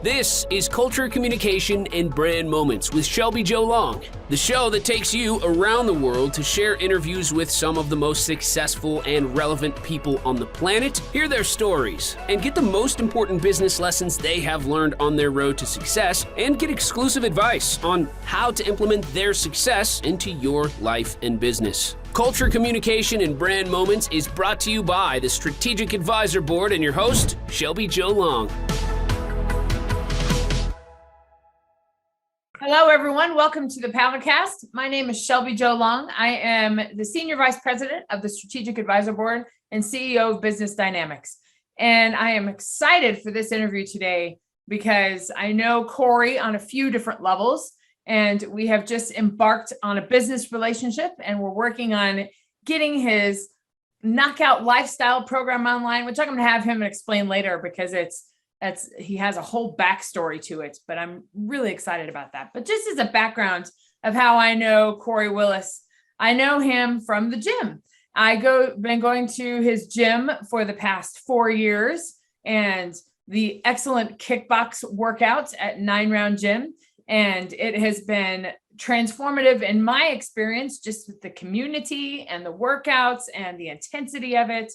This is Culture, Communication, and Brand Moments with Shelby Joe Long, the show that takes you around the world to share interviews with some of the most successful and relevant people on the planet, hear their stories, and get the most important business lessons they have learned on their road to success, and get exclusive advice on how to implement their success into your life and business. Culture, Communication, and Brand Moments is brought to you by the Strategic Advisor Board and your host, Shelby Joe Long. Hello, everyone. Welcome to the Paddlecast. My name is Shelby Joe Long. I am the Senior Vice President of the Strategic Advisor Board and CEO of Business Dynamics. And I am excited for this interview today because I know Corey on a few different levels, and we have just embarked on a business relationship, and we're working on getting his knockout lifestyle program online, which I'm going to have him explain later because he has a whole backstory to it, but I'm really excited about that. But just as a background of how I know Corey Willis, I know him from the gym. Been going to his gym for the past 4 years and the excellent kickbox workouts at 9 Round Gym. And it has been transformative in my experience, just with the community and the workouts and the intensity of it.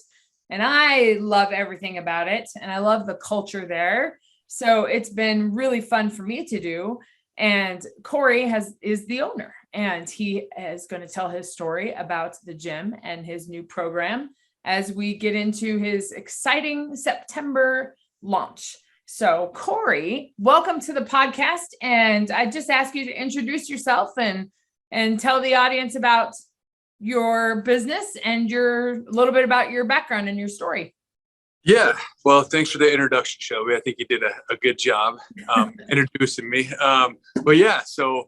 And I love everything about it. And I love the culture there. So it's been really fun for me to do. And Corey is the owner, and he is going to tell his story about the gym and his new program as we get into his exciting September launch. So Corey, welcome to the podcast. And I just ask you to introduce yourself and tell the audience about your business and a little bit about your background and your story. Yeah. Well, thanks for the introduction, Shelby. I think you did a good job introducing me. But yeah, so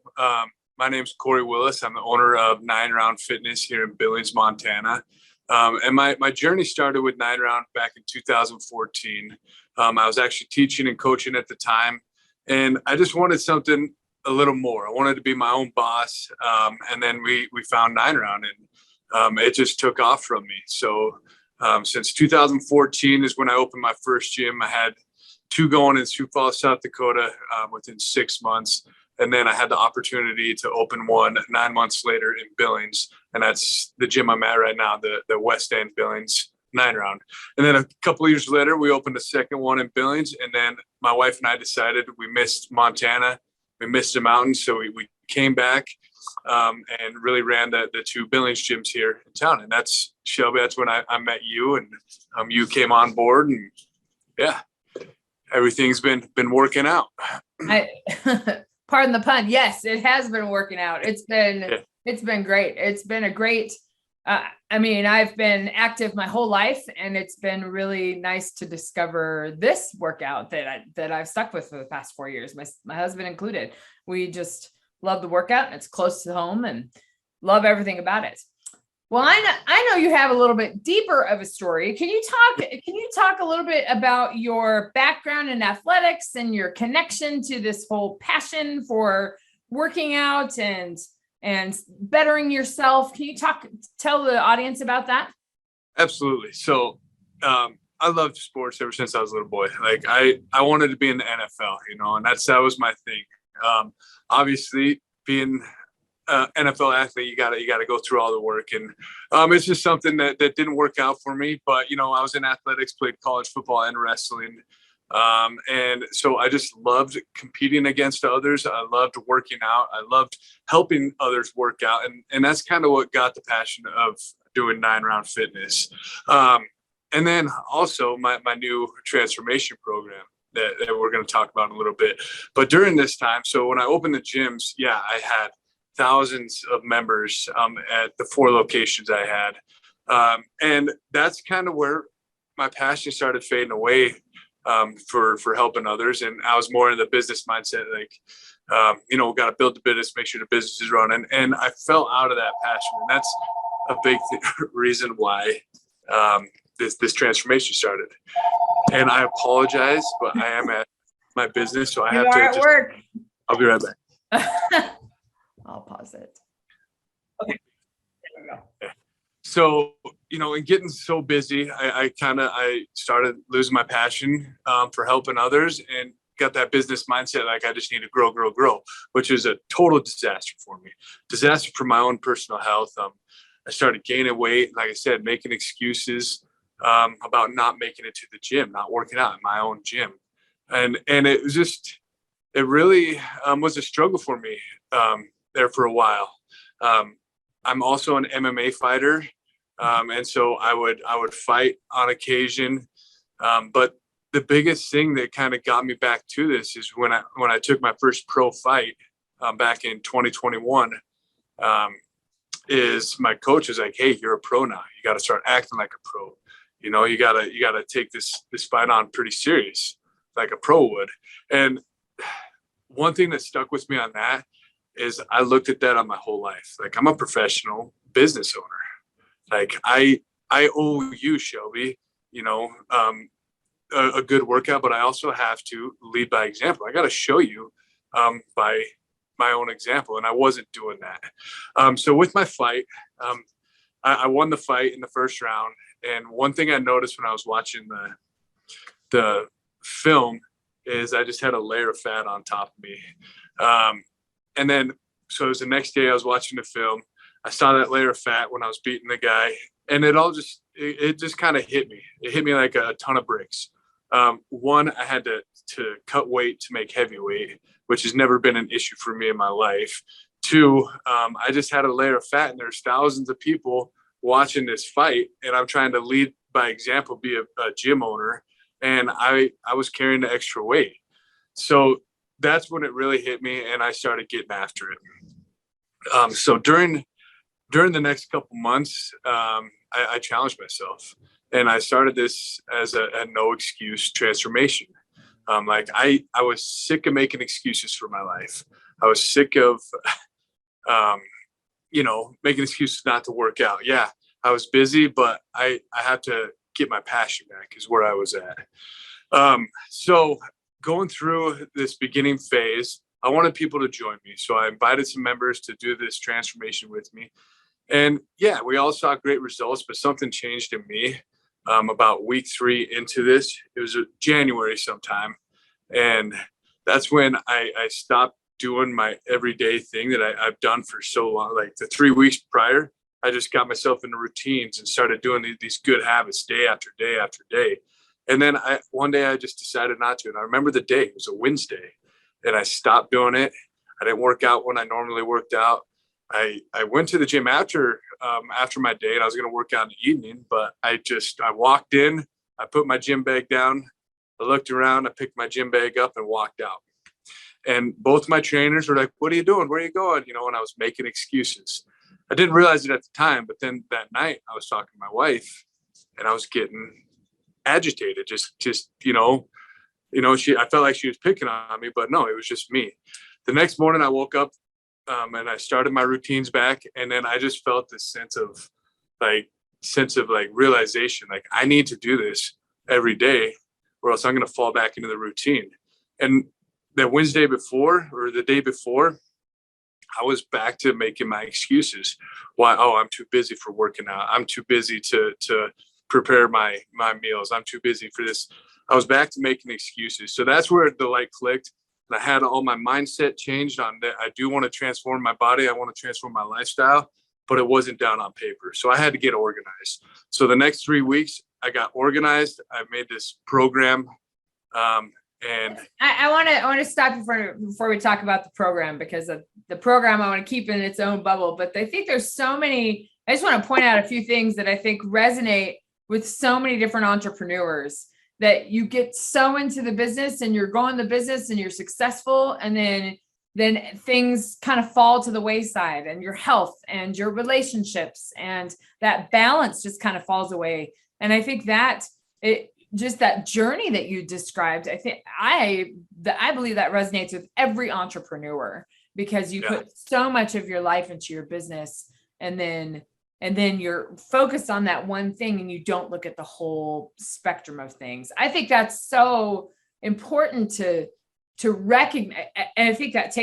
my name's Corey Willis. I'm the owner of 9 Round Fitness here in Billings, Montana. And my journey started with 9 Round back in 2014. I was actually teaching and coaching at the time, and I just wanted something a little more. I wanted to be my own boss. And then we found 9 Round, and it just took off from me. So since 2014 is when I opened my first gym. I had 2 going in Sioux Falls, South Dakota within 6 months. And then I had the opportunity to open one 9 months later in Billings. And that's the gym I'm at right now, the West End Billings 9 Round. And then a couple of years later, we opened a second one in Billings. And then my wife and I decided we missed Montana. We missed the mountains, so we came back and really ran the 2 Billings gyms here in town. And that's, Shelby, that's when I met you, and you came on board, and yeah, everything's been working out. Pardon the pun. Yes, it has been working out. It's been great. It's been a great, I've been active my whole life, and it's been really nice to discover this workout that I've stuck with for the past 4 years, my husband included. We just love the workout, and it's close to home, and love everything about it. Well, I know you have a little bit deeper of a story. Can you talk a little bit about your background in athletics and your connection to this whole passion for working out and bettering yourself? Can you tell the audience about that? Absolutely. So I loved sports ever since I was a little boy. Like I wanted to be in the NFL, and that was my thing. Obviously being an NFL athlete, you gotta go through all the work, and it's just something that didn't work out for me. But I was in athletics, played college football and wrestling. And so I just loved competing against others. I loved working out. I loved helping others work out. And that's kind of what got the passion of doing 9 Round Fitness. And then also my new transformation program that we're going to talk about in a little bit. But during this time, so when I opened the gyms, I had thousands of members at the 4 locations I had. And that's kind of where my passion started fading away for helping others. And I was more in the business mindset, like, we got to build the business, make sure the business is running. And I fell out of that passion. And that's a big reason why this transformation started. And I apologize, but I am at my business, so I have to work. I'll be right back. I'll pause it. Okay. There we go. So and getting so busy, I started losing my passion for helping others, and got that business mindset. Like, I just need to grow, which is a total disaster for me, disaster for my own personal health. I started gaining weight, like I said, making excuses about not making it to the gym, not working out in my own gym. And it was just, it really was a struggle for me there for a while. I'm also an MMA fighter. And so I would fight on occasion. But the biggest thing that kind of got me back to this is when I took my first pro fight back in 2021, is my coach is like, "Hey, you're a pro now. You got to start acting like a pro. You gotta take this fight on pretty serious, like a pro would." And one thing that stuck with me on that is I looked at that on my whole life. Like, I'm a professional business owner. Like, I owe you, Shelby, a good workout, but I also have to lead by example. I got to show you by my own example. And I wasn't doing that. So with my fight, I won the fight in the first round. And one thing I noticed when I was watching the film is I just had a layer of fat on top of me. And then, so it was the next day I was watching the film. I saw that layer of fat when I was beating the guy, and it just kind of hit me. It hit me like a ton of bricks. One, I had to cut weight to make heavyweight, which has never been an issue for me in my life. Two, I just had a layer of fat, and there's thousands of people watching this fight, and I'm trying to lead by example, be a gym owner, and I was carrying the extra weight. So that's when it really hit me, and I started getting after it. So during the next couple months, I challenged myself, and I started this as a no excuse transformation. Like, I was sick of making excuses for my life. I was sick of, making excuses not to work out. Yeah, I was busy, but I had to get my passion back is where I was at. So going through this beginning phase, I wanted people to join me. So I invited some members to do this transformation with me. And yeah, we all saw great results, but something changed in me about week 3 into this. It was January sometime. And that's when I stopped doing my everyday thing that I've done for so long. Like the 3 weeks prior, I just got myself into routines and started doing these good habits day after day after day. And then one day I just decided not to. And I remember the day, it was a Wednesday, and I stopped doing it. I didn't work out when I normally worked out. I went to the gym after my day, and I was going to work out in the evening, but I walked in, I put my gym bag down, I looked around, I picked my gym bag up and walked out. And both my trainers were like, "What are you doing? Where are you going?" And I was making excuses. I didn't realize it at the time, but then that night I was talking to my wife, and I was getting agitated. I felt like she was picking on me, but no, it was just me. The next morning I woke up and I started my routines back, and then I just felt this sense of realization, like I need to do this every day, or else I'm going to fall back into the routine. And that Wednesday before, or the day before, I was back to making my excuses. Why? Oh, I'm too busy for working out. I'm too busy to prepare my meals. I'm too busy for this. I was back to making excuses. So that's where the light clicked. And I had all my mindset changed on that. I do want to transform my body. I want to transform my lifestyle, but it wasn't down on paper. So I had to get organized. So the next 3 weeks, I got organized. I made this program. And I want to stop you before we talk about the program, because of the program I want to keep in its own bubble. But I think there's so many. I just want to point out a few things that I think resonate with so many different entrepreneurs, that you get so into the business and you're going the business and you're successful, and then things kind of fall to the wayside, and your health and your relationships and that balance just kind of falls away. And I think that just that journey that you described, I believe that resonates with every entrepreneur, because you put so much of your life into your business, and then you're focused on that one thing, and you don't look at the whole spectrum of things. I think that's so important to recognize. And I think that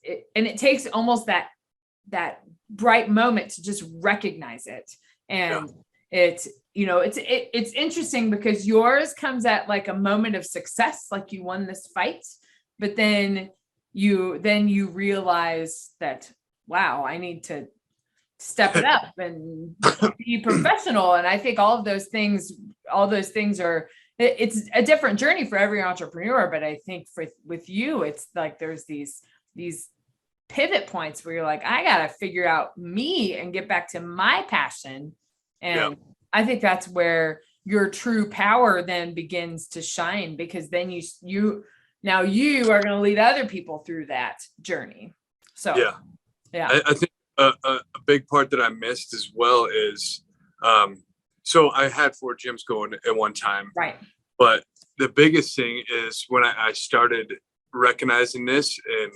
it takes almost that bright moment to just recognize it. And it's interesting because yours comes at like a moment of success, like you won this fight, but then you realize that, wow, I need to step it up and be professional. And I think all those things are, it's a different journey for every entrepreneur. But I think with you, it's like there's these pivot points where you're like, I got to figure out me and get back to my passion. And I think that's where your true power then begins to shine, because then you are going to lead other people through that journey. So, I think a big part that I missed as well is, so I had 4 gyms going at one time, right? But the biggest thing is when I started recognizing this and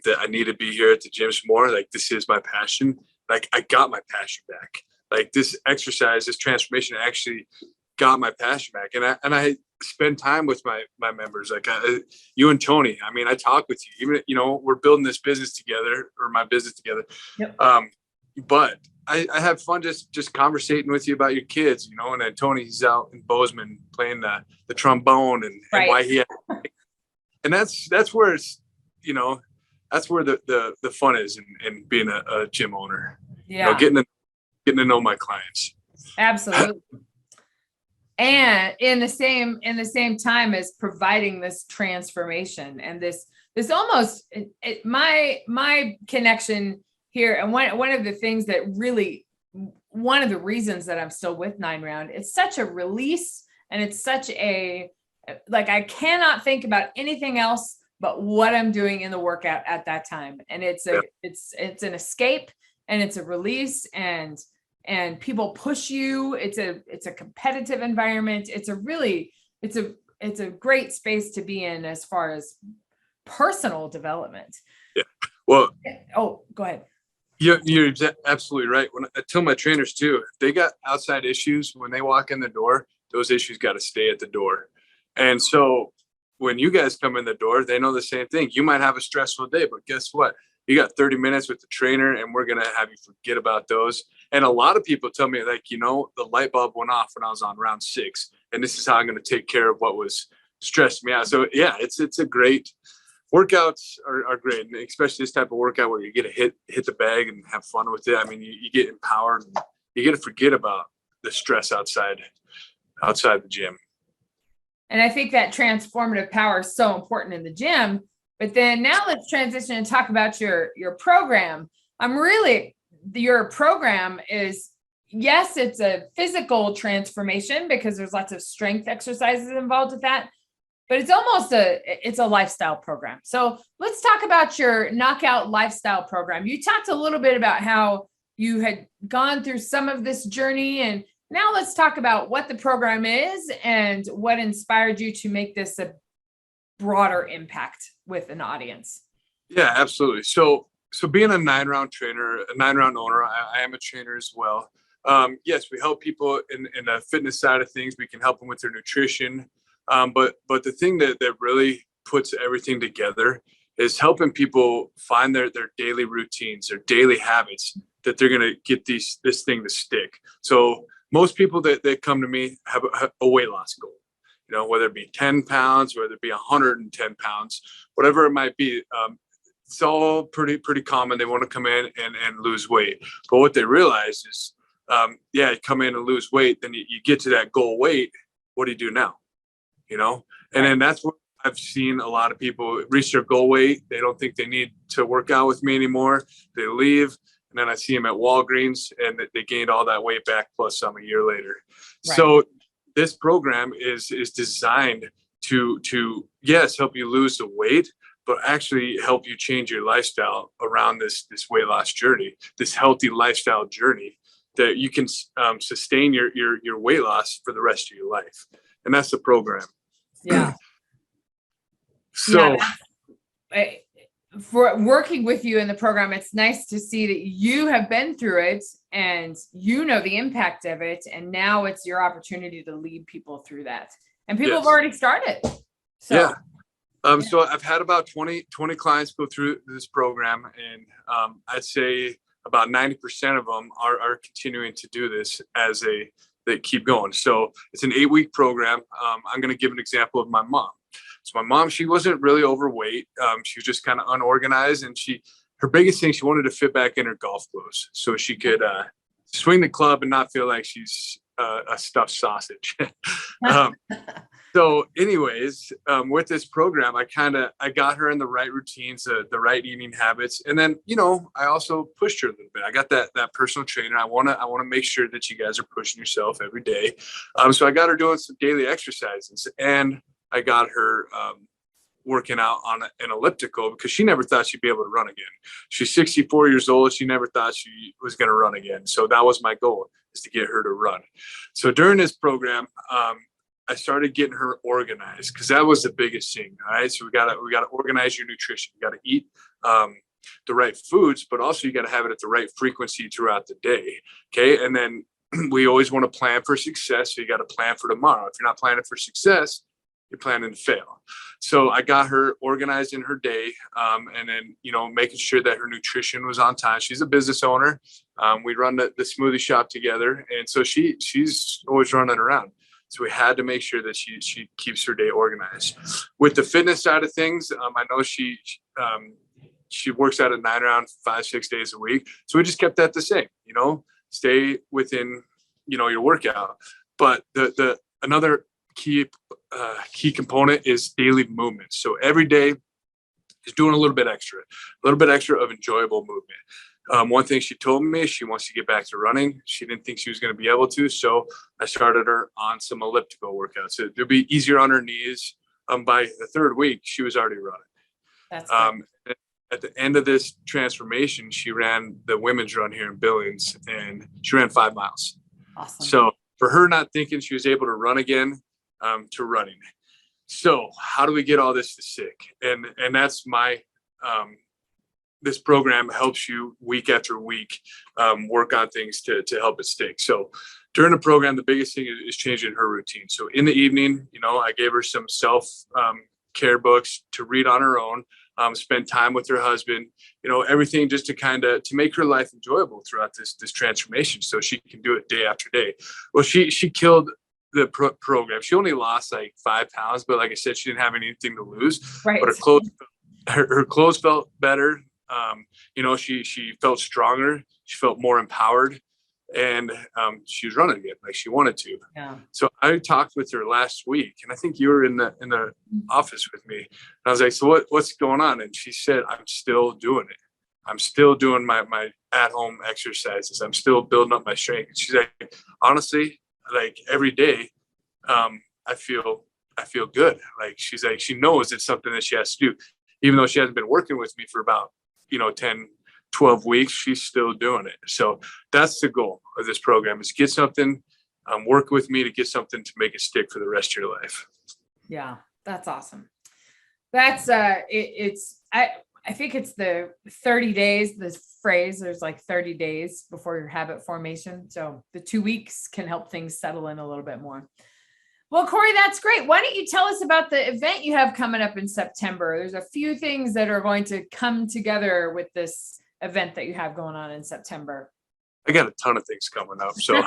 that I need to be here at the gyms more, like this is my passion. Like I got my passion back. Like this exercise, this transformation actually got my passion back. And I spend time with my members, like you and Tony. I mean, I talk with you, even, we're building this business together, or my business together. Yep. But I have fun just conversating with you about your kids, and then Tony, he's out in Bozeman playing the trombone and why he had, and that's where it's, that's where the fun is in being a gym owner. Yeah. Getting to know my clients. Absolutely. And in the same time as providing this transformation and this almost my connection here. And one of the things that really, one of the reasons that I'm still with 9 Round, it's such a release, and it's such like, I cannot think about anything else but what I'm doing in the workout at that time. And it's an escape, and it's a release, and people push you. It's a competitive environment. It's a great space to be in as far as personal development. Yeah. Well, oh, go ahead. You're absolutely right. When I tell my trainers too, if they got outside issues when they walk in the door, those issues got to stay at the door. And so when you guys come in the door, they know the same thing. You might have a stressful day, but guess what? You got 30 minutes with the trainer, and we're going to have you forget about those. And a lot of people tell me, like, the light bulb went off when I was on round 6, and this is how I'm going to take care of what was stressing me out. So yeah, it's a great, workouts are great. And especially this type of workout where you get to hit the bag and have fun with it. I mean, you get empowered, and you get to forget about the stress outside the gym. And I think that transformative power is so important in the gym. But then now let's transition and talk about your program. Your program is, yes, it's a physical transformation because there's lots of strength exercises involved with that, but it's a lifestyle program. So let's talk about your Knockout Lifestyle program. You talked a little bit about how you had gone through some of this journey, and now let's talk about what the program is and what inspired you to make this a broader impact with an audience. Yeah, absolutely. So being a 9 Round trainer, a 9 Round owner, I am a trainer as well. Yes, we help people in the fitness side of things. We can help them with their nutrition. But the thing that really puts everything together is helping people find their daily routines, their daily habits that they're going to get this thing to stick. So most people that come to me have a weight loss goal. Whether it be 10 pounds, whether it be 110 pounds, whatever it might be, it's all pretty common. They want to come in and lose weight. But what they realize is, you come in and lose weight, then you get to that goal weight. What do you do now? And then that's what I've seen a lot of people reach their goal weight. They don't think they need to work out with me anymore. They leave. And then I see them at Walgreens, and they gained all that weight back plus some a year later. Right. So this program is designed to yes, help you lose the weight, but actually help you change your lifestyle around this weight loss journey, this healthy lifestyle journey that you can sustain your weight loss for the rest of your life. And that's the program. Yeah. So for working with you in the program, it's nice to see that you have been through it and the impact of it. And now it's your opportunity to lead people through that. And people have already started. So, yeah. So I've had about 20 clients go through this program, and I'd say about 90% of them are continuing to do this as they keep going. So it's an 8-week program. I'm going to give an example of my mom. So my mom, she wasn't really overweight. She was just kind of unorganized, and her biggest thing, she wanted to fit back in her golf clothes so she could swing the club and not feel like she's a stuffed sausage. So anyways, with this program, I got her in the right routines, the right eating habits. And then, I also pushed her a little bit. I got that personal trainer. I want to make sure that you guys are pushing yourself every day. So I got her doing some daily exercises, and I got her working out on an elliptical because she never thought she'd be able to run again. She's 64 years old. She never thought she was going to run again. So that was my goal, is to get her to run. So during this program, I started getting her organized, because that was the biggest thing. All right. So we gotta organize your nutrition. You got to eat the right foods, but also you got to have it at the right frequency throughout the day. Okay. And then we always want to plan for success. So you got to plan for tomorrow. If you're not planning for success, you're planning to fail. So I got her organized in her day, and then, making sure that her nutrition was on time. She's a business owner. We run the smoothie shop together. And so she's always running around. So we had to make sure that she keeps her day organized. With the fitness side of things, I know she works out at 9 around 5-6 days a week. So we just kept that the same, stay within, your workout. But the another key component is daily movement. So every day is doing a little bit extra of enjoyable movement. One thing she told me, she wants to get back to running. She didn't think she was going to be able to. So I started her on some elliptical workouts. It'll be easier on her knees. By the 3rd week, she was already running. That's at the end of this transformation, she ran the women's run here in Billings, and she ran 5 miles. awesome. So for her not thinking she was able to run again, to running. So how do we get all this to stick? And that's my, this program helps you week after week, work on things to help it stick. So during the program, the biggest thing is changing her routine. So in the evening, I gave her some self care books to read on her own, spend time with her husband, everything just to make her life enjoyable throughout this transformation, so she can do it day after day. Well, she killed the program. She only lost like 5 pounds, but like I said, she didn't have anything to lose. Right. But her clothes felt better. She felt stronger. She felt more empowered, and she was running again like she wanted to. Yeah. So I talked with her last week, and I think you were in the office with me. And I was like, "So what's going on?" And she said, "I'm still doing it. I'm still doing my at-home exercises. I'm still building up my strength." And she's like, "Honestly, like every day, I feel good." Like she's like, she knows it's something that she has to do, even though she hasn't been working with me for about 10, 12 weeks. She's still doing it. So that's the goal of this program, is get something, work with me to get something to make it stick for the rest of your life. Yeah, that's awesome. That's I think it's the 30 days, this phrase, there's like 30 days before your habit formation. So the 2 weeks can help things settle in a little bit more. Well, Corey, that's great. Why don't you tell us about the event you have coming up in September? There's a few things that are going to come together with this event that you have going on in September. I got a ton of things coming up. So,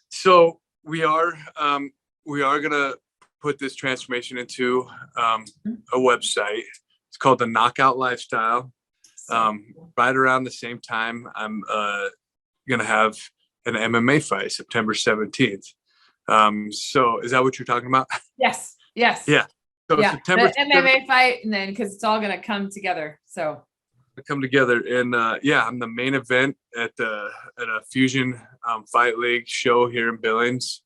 so we are going to put this transformation into a website. It's called the Knockout Lifestyle. Right around the same time, I'm going to have an MMA fight, September 17th. So is that what you're talking about? Yes. Yeah. So yeah. September the MMA fight, and then because it's all going to come together. So come together, and I'm the main event at a Fusion Fight League show here in Billings.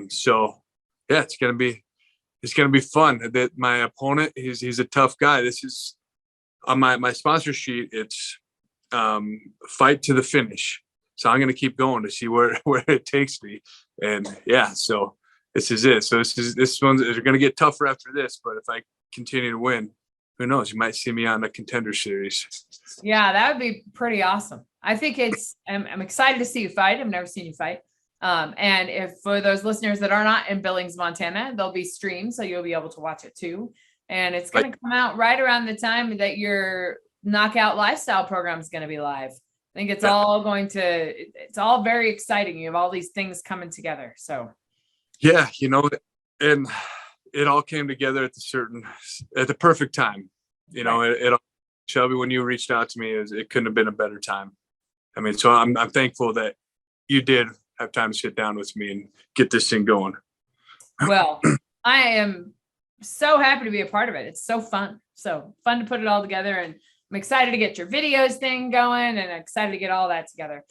So yeah, it's gonna be fun. That my opponent, he's a tough guy. This is on my sponsor sheet. It's fight to the finish. So I'm gonna keep going to see where it takes me. And yeah, so this is it. So this one's gonna get tougher after this. But if I continue to win, who knows? You might see me on the Contender Series. Yeah, that would be pretty awesome. I think I'm excited to see you fight. I've never seen you fight. And if for those listeners that are not in Billings, Montana, there'll be streams, so you'll be able to watch it too. And it's going to come out right around the time that you're Knockout Lifestyle program is going to be live. I think it's all very exciting. You have all these things coming together. So, yeah, and it all came together at the perfect time. Shelby, when you reached out to me, it couldn't have been a better time. I mean, so I'm thankful that you did have time to sit down with me and get this thing going. Well, I am so happy to be a part of it. It's so fun to put it all together, and I'm excited to get your videos thing going, and I'm excited to get all that together.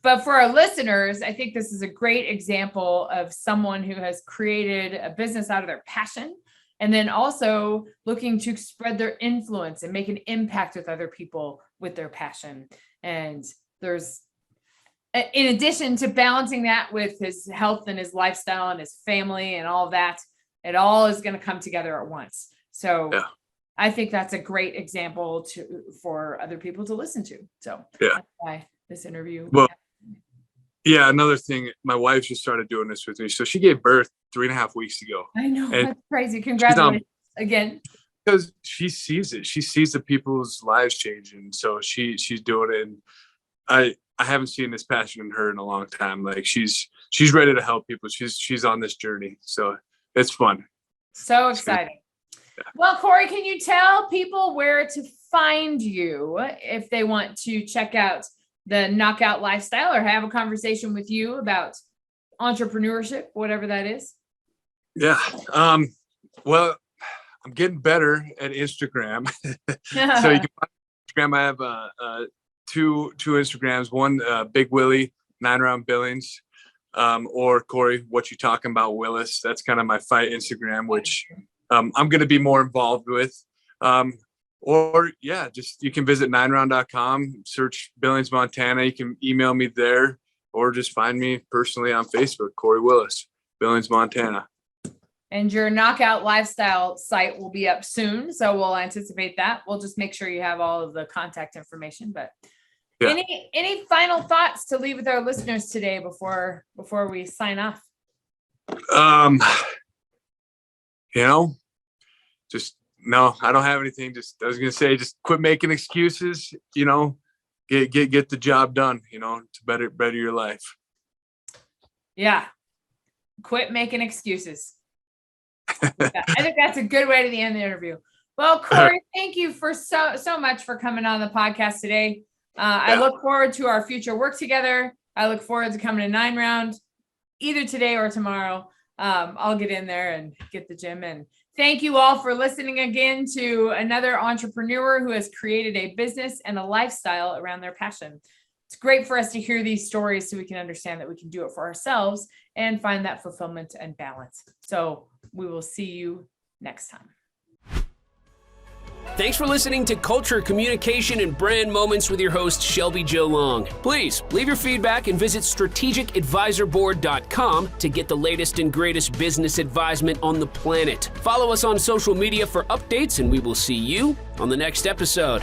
But for our listeners, I think this is a great example of someone who has created a business out of their passion, and then also looking to spread their influence and make an impact with other people with their passion. And there's, in addition to balancing that with his health and his lifestyle and his family and all of that, it all is going to come together at once. So yeah. I think that's a great example for other people to listen to. So that's why this interview. Well, yeah, another thing, my wife just started doing this with me. So she gave birth 3.5 weeks ago. I know, that's crazy. Congratulations again. Because she sees it. She sees the people's lives changing. So she's doing it. And I haven't seen this passion in her in a long time. Like she's ready to help people. She's on this journey. So it's fun. So exciting. Yeah. Well, Corey, can you tell people where to find you if they want to check out the Knockout Lifestyle or have a conversation with you about entrepreneurship, whatever that is? Yeah. Well, I'm getting better at Instagram. So you can find Instagram. I have two Instagrams. One, Big Willie, 9-round Billings, or Corey, what you talking about, Willis. That's kind of my fight Instagram, which I'm going to be more involved with. Or just you can visit 9round.com, search Billings, Montana. You can email me there, or just find me personally on Facebook, Corey Willis, Billings, Montana. And your Knockout Lifestyle site will be up soon, so we'll anticipate that. We'll just make sure you have all of the contact information. But any final thoughts to leave with our listeners today before we sign off? No, I don't have anything. I was gonna say, just quit making excuses. Get the job done. To better your life. Yeah, quit making excuses. I think that's a good way to end the interview. Well, Corey, thank you for so much for coming on the podcast today. I look forward to our future work together. I look forward to coming to 9 Round either today or tomorrow. I'll get in there and get the gym in. Thank you all for listening again to another entrepreneur who has created a business and a lifestyle around their passion. It's great for us to hear these stories so we can understand that we can do it for ourselves and find that fulfillment and balance. So we will see you next time. Thanks for listening to Culture, Communication, and Brand Moments with your host, Shelby Jo Long. Please leave your feedback and visit strategicadvisorboard.com to get the latest and greatest business advisement on the planet. Follow us on social media for updates, and we will see you on the next episode.